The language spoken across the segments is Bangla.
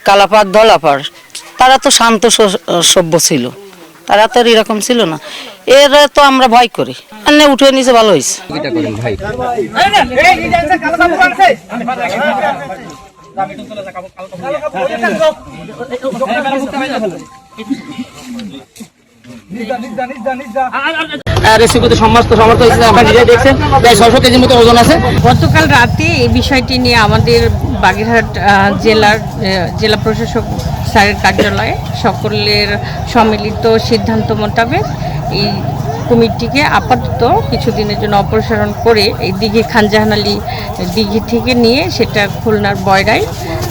কালাপাড় ধলাপাড় তারা তো শান্ত সভ্য ছিল, তারা তো এরকম ছিল না। এরা তো আমরা ভয় করি, এনে উঠে নিচে ভালো হয়েছে। গতকাল রাতে এই বিষয়টি নিয়ে আমাদের বাগেরহাট জেলা প্রশাসক স্যারের কার্যালয়ে সকলের সম্মিলিত সিদ্ধান্ত মোতাবেক এই কুমিরটিকে আপাতত কিছুদিনের জন্য অপসারণ করে এই দিঘি খানজাহান আলী দিঘি থেকে নিয়ে সেটা খুলনার বয়রায়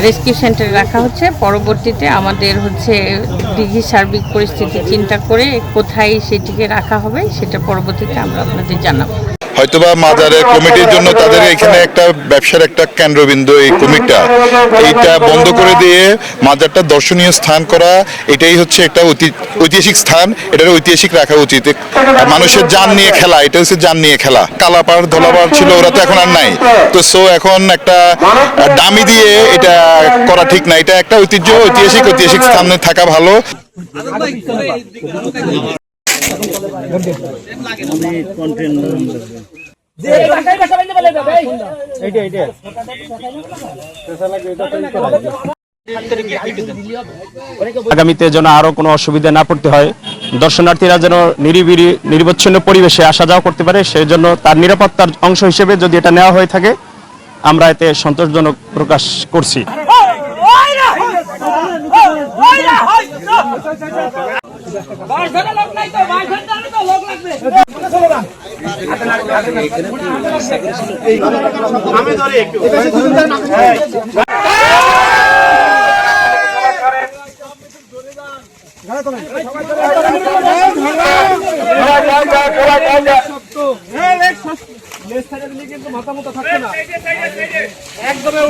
রেস্কিউ সেন্টারে রাখা হচ্ছে। পরবর্তীতে আমাদের দিঘির সার্বিক পরিস্থিতি চিন্তা করে কোথায় সেটিকে রাখা হবে সেটা পরবর্তীতে আমরা আপনাদের জানাবো। হয়তোবা মাজারের কমিটির জন্য তাদের এখানে একটা ব্যবসার একটা কেন্দ্রবিন্দু এই কুমিরটা, এইটা বন্ধ করে দিয়ে মাজারটা দর্শনীয় স্থান করা, এটাই হচ্ছে একটা ঐতিহাসিক স্থান, এটার ঐতিহাসিক রাখা উচিত। মানুষের জান নিয়ে খেলা, এটা হচ্ছে জান নিয়ে খেলা। কালাপাড় ধলাপাড় ছিল, ওরা তো এখন আর নাই, তো সো এখন একটা দামি দিয়ে এটা করা ঠিক না। এটা একটা ঐতিহাসিক স্থানে থাকা ভালো। আগামীতে যেন আরো কোনো অসুবিধা না পড়তে হয়, দর্শনার্থীরা যেন নিরিবিলি নিরবচ্ছিন্ন পরিবেশে আসা যাওয়া করতে পারে, সেই জন্য তার নিরাপত্তার অংশ হিসেবে যদি এটা নেওয়া হয়ে থাকে আমরা এতে সন্তোষজনক প্রকাশ করছি। মাথা মতো থাকছে না একদমই